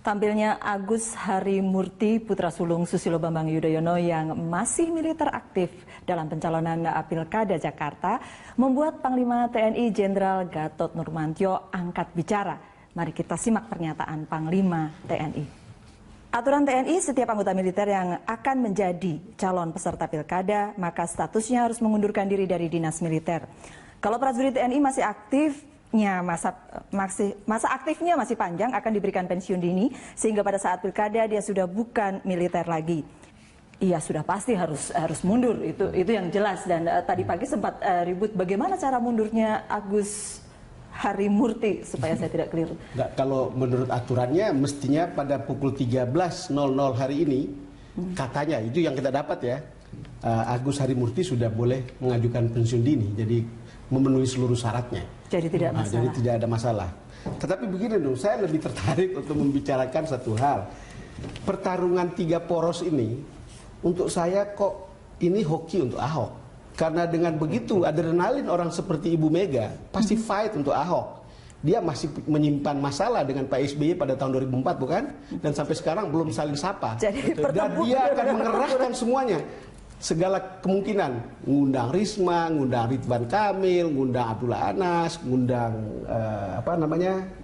Tampilnya Agus Harimurti, putra sulung Susilo Bambang Yudhoyono yang masih militer aktif dalam pencalonan Pilkada Jakarta, membuat Panglima TNI Jenderal Gatot Nurmantio angkat bicara. Mari kita simak pernyataan Panglima TNI. Aturan TNI, setiap anggota militer yang akan menjadi calon peserta pilkada, maka statusnya harus mengundurkan diri dari dinas militer. Kalau prajurit TNI masih aktif, masa aktifnya masih panjang, akan diberikan pensiun dini, sehingga pada saat pilkada dia sudah bukan militer lagi. Iya, sudah pasti harus mundur, itu yang jelas. Dan tadi pagi sempat ribut bagaimana cara mundurnya Agus Harimurti, supaya saya tidak keliru. Nggak, kalau menurut aturannya mestinya pada pukul 13.00 hari ini, katanya itu yang kita dapat ya, Agus Harimurti sudah boleh mengajukan pensiun dini, jadi memenuhi seluruh syaratnya. Jadi tidak masalah. Jadi tidak ada masalah. Tetapi begini dong, saya lebih tertarik untuk membicarakan satu hal. Pertarungan 3 poros ini, untuk saya kok ini hoki untuk Ahok. Karena dengan begitu adrenalin orang seperti Ibu Mega pasti fight untuk Ahok. Dia masih menyimpan masalah dengan Pak SBY pada tahun 2004, bukan? Dan sampai sekarang belum saling sapa. Jadi dan dia akan mengerahkan semuanya. Segala kemungkinan, ngundang Risma, ngundang Ridwan Kamil, ngundang Abdullah Anas, ngundang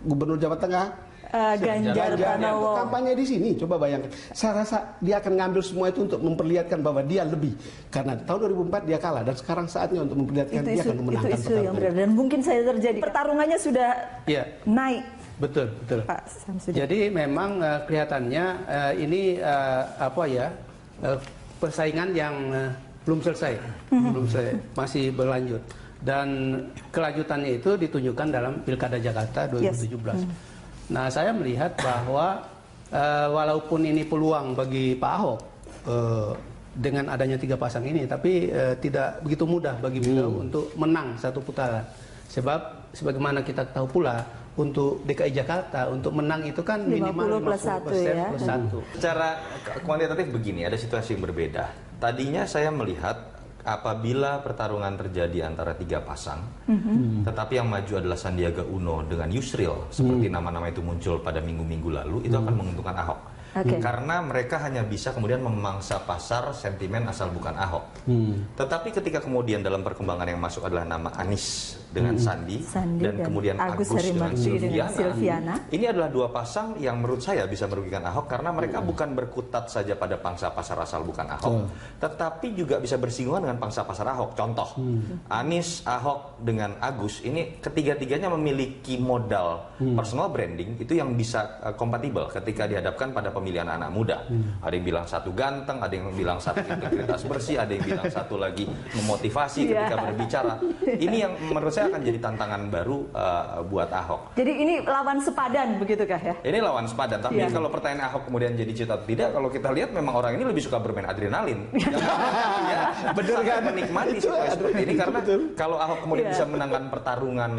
Gubernur Jawa Tengah, Ganjar Pranowo. Kampanye di sini, coba bayangkan. Saya rasa dia akan ngambil semua itu untuk memperlihatkan bahwa dia lebih. Karena tahun 2004 dia kalah, dan sekarang saatnya untuk memperlihatkan dia akan memenangkan itu yang benar, dan mungkin saya terjadi. Pertarungannya sudah naik. Betul. Pak Samsudin. Jadi memang kelihatannya ini persaingan yang belum selesai, masih berlanjut, dan kelanjutannya itu ditunjukkan dalam Pilkada Jakarta 2017. Nah, saya melihat bahwa walaupun ini peluang bagi Pak Ahok dengan adanya 3 pasang ini, tapi tidak begitu mudah bagi beliau untuk menang satu putaran. Sebab sebagaimana kita tahu pula, untuk DKI Jakarta untuk menang itu kan minimal 50% plus 1. Secara kuantitatif begini, ada situasi yang berbeda. Tadinya saya melihat apabila pertarungan terjadi antara 3 pasang, tetapi yang maju adalah Sandiaga Uno dengan Yusril, seperti nama-nama itu muncul pada minggu-minggu lalu, itu akan menguntungkan Ahok. Karena mereka hanya bisa kemudian memangsa pasar sentimen asal bukan Ahok. Tetapi ketika kemudian dalam perkembangan yang masuk adalah nama Anies dengan Sandi dan kemudian Agus dengan Silviana, ini adalah 2 pasang yang menurut saya bisa merugikan Ahok, karena mereka bukan berkutat saja pada pangsa pasar asal bukan Ahok, tetapi juga bisa bersinggungan dengan pangsa pasar Ahok. Contoh, Anies, Ahok dengan Agus, ini ketiga-tiganya memiliki modal personal branding itu yang bisa kompatibel ketika dihadapkan pada pemilihan anak muda. Ada yang bilang satu ganteng, ada yang bilang satu integritas bersih, ada yang bilang satu lagi memotivasi ketika berbicara. Ini yang menurut saya akan jadi tantangan baru buat Ahok. Jadi ini lawan sepadan, begitukah ya? Ini lawan sepadan, tapi kalau pertanyaan Ahok kemudian jadi cita atau tidak, kalau kita lihat memang orang ini lebih suka bermain adrenalin. Betul kan? Menikmati situasi seperti ini, karena kalau Ahok kemudian bisa menangkan pertarungan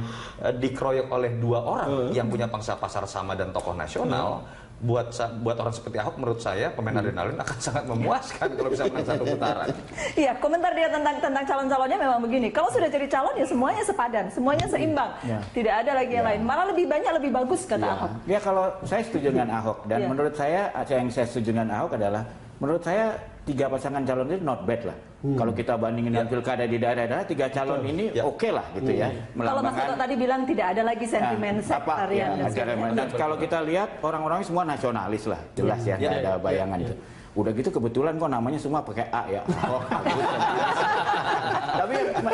dikeroyok oleh 2 orang yang punya pangsa pasar sama dan tokoh nasional, buat orang seperti Ahok, menurut saya pemain adrenalin akan sangat memuaskan kalau bisa menang satu putaran. Iya, komentar dia tentang calon-calonnya memang begini. Kalau sudah jadi calon ya semuanya sepadan, semuanya seimbang. Tidak ada lagi yang lain. Malah lebih banyak, lebih bagus kata Ahok. Ya, kalau saya setuju dengan Ahok, dan menurut saya yang saya setuju dengan Ahok adalah, menurut saya 3 pasangan calon ini not bad lah. Kalau kita bandingin dengan pilkada di daerah-daerah, 3 calon ini oke lah gitu ya. Kalau Mas Toto tadi bilang tidak ada lagi sentimen sektarian. Dan kalau kita lihat orang-orangnya semua nasionalis lah, jelas ya, tidak ada bayangan itu. Udah gitu kebetulan kok namanya semua pakai A ya.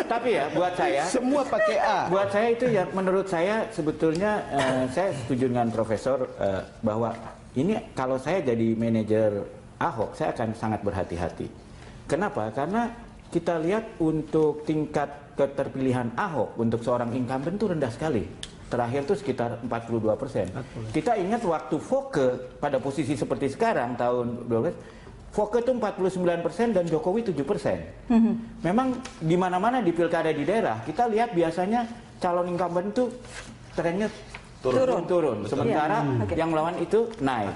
Tapi ya buat saya semua pakai A. Buat saya itu ya, menurut saya sebetulnya saya setuju dengan Profesor bahwa ini kalau saya jadi manajer Ahok, saya akan sangat berhati-hati. Kenapa? Karena kita lihat untuk tingkat keterpilihan Ahok untuk seorang incumbent itu rendah sekali. Terakhir itu sekitar 42%. Kita ingat waktu Foke pada posisi seperti sekarang tahun 2012, Foke itu 49% dan Jokowi 7%. Memang di mana-mana di pilkada di daerah, kita lihat biasanya calon incumbent itu trennya turun. Sementara yang melawan itu naik.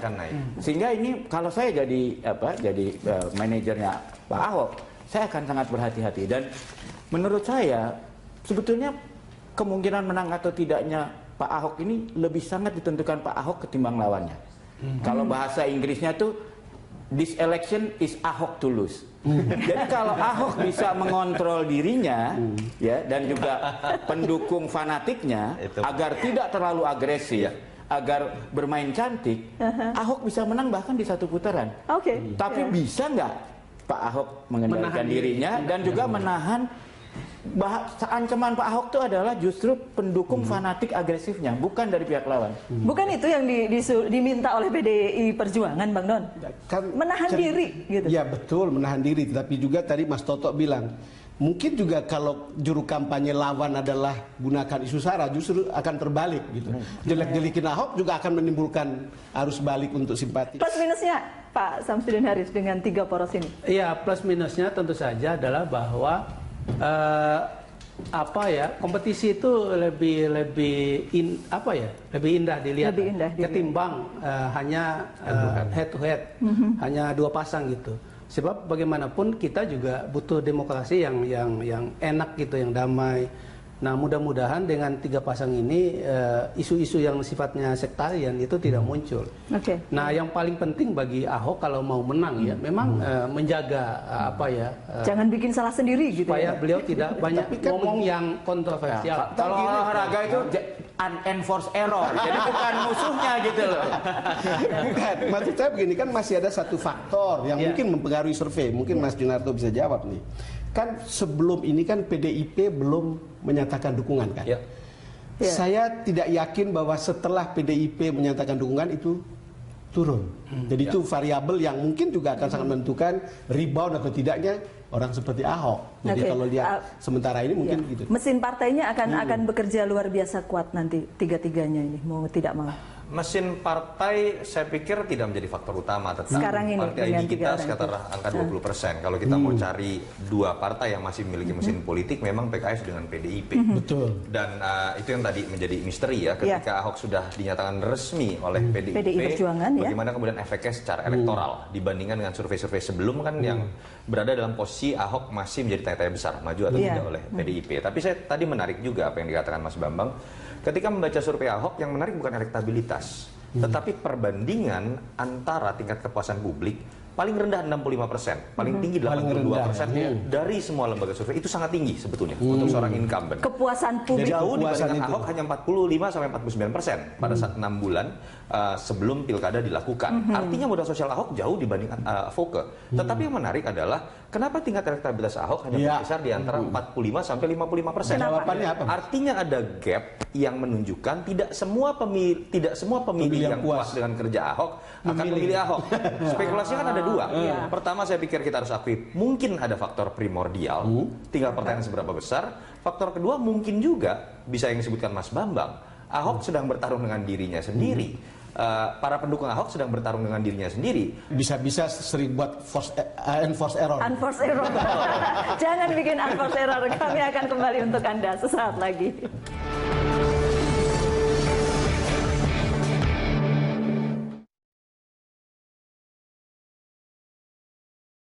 Sehingga ini kalau saya jadi manajernya Pak Ahok, saya akan sangat berhati-hati. Dan menurut saya sebetulnya kemungkinan menang atau tidaknya Pak Ahok ini lebih sangat ditentukan Pak Ahok ketimbang lawannya. Kalau bahasa Inggrisnya tuh this election is Ahok to lose. Jadi kalau Ahok bisa mengontrol dirinya ya dan juga pendukung fanatiknya agar tidak terlalu agresif, agar bermain cantik, Ahok bisa menang bahkan di satu putaran. Oke. Tapi bisa nggak Pak Ahok mengendalikan dirinya dan juga menahan ancaman Pak Ahok itu adalah justru pendukung fanatik agresifnya, bukan dari pihak lawan. Bukan itu yang diminta oleh PDI Perjuangan, Bang Don? Kan Menahan diri, gitu. Ya betul, menahan diri. Tapi juga tadi Mas Toto bilang, mungkin juga kalau juru kampanye lawan adalah gunakan isu SARA, justru akan terbalik gitu. Jelek-jelekin Ahok juga akan menimbulkan arus balik untuk simpati. Plus minusnya, Pak Samsudin Haris, dengan 3 poros ini? Iya, plus minusnya tentu saja adalah bahwa kompetisi itu lebih indah dilihat ketimbang hanya head to head, hanya 2 pasang gitu. Sebab bagaimanapun kita juga butuh demokrasi yang enak gitu, yang damai. Nah, mudah-mudahan dengan 3 pasang ini isu-isu yang sifatnya sektarian itu tidak muncul. Nah, yang paling penting bagi Ahok kalau mau menang ya memang menjaga jangan bikin salah sendiri gitu supaya ya. beliau tidak banyak ngomong yang kontroversial. Kalau olahraga itu unenforced error, jadi bukan musuhnya gitu loh. Bukan, maksud saya begini, kan masih ada satu faktor yang mungkin mempengaruhi survei. Mungkin Mas Junarto bisa jawab nih. Kan sebelum ini kan PDIP belum menyatakan dukungan kan. Saya tidak yakin bahwa setelah PDIP menyatakan dukungan itu turun. Jadi itu variabel yang mungkin juga akan sangat menentukan rebound atau tidaknya orang seperti Ahok. Jadi kalau lihat sementara ini mungkin gitu. Mesin partainya akan bekerja luar biasa kuat nanti 3-3-nya ini, mau tidak mau. Mesin partai saya pikir tidak menjadi faktor utama, tetap Sekarang ini, partai ID kita sekitar angka 20%. Kalau kita mau cari 2 partai yang masih memiliki mesin politik, memang PKS dengan PDIP. Betul. Dan itu yang tadi menjadi misteri ya, ketika Ahok sudah dinyatakan resmi oleh PDIP, Perjuangan, bagaimana kemudian efeknya secara elektoral dibandingkan dengan survei-survei sebelum kan yang berada dalam posisi Ahok masih menjadi tanya-tanya besar, maju atau tidak oleh PDIP. Tapi saya tadi menarik juga apa yang dikatakan Mas Bambang. Ketika membaca survei Ahok, yang menarik bukan elektabilitas, tetapi perbandingan antara tingkat kepuasan publik paling rendah 65%, paling tinggi 82% dari semua lembaga survei. Itu sangat tinggi sebetulnya untuk seorang incumbent. Kepuasan publik. Jauh dibandingkan Ahok hanya 45-49% pada saat 6 bulan sebelum pilkada dilakukan. Artinya modal sosial Ahok jauh dibandingkan Foke. Tetapi yang menarik adalah kenapa tingkat elektabilitas Ahok hanya berkisar di antara 45-55%. Jawabannya apa? Artinya ada gap yang menunjukkan tidak semua pemilih yang puas dengan kerja Ahok akan memilih Ahok. Spekulasinya kan ada 2. Pertama, saya pikir kita harus akui mungkin ada faktor primordial, tinggal pertanyaan seberapa besar. Faktor kedua mungkin juga bisa yang disebutkan Mas Bambang, Ahok sedang bertarung dengan dirinya sendiri. Para pendukung Ahok sedang bertarung dengan dirinya sendiri. Bisa sering buat enforced error. Unforced error. Jangan bikin unforced error. Kami akan kembali untuk Anda sesaat lagi.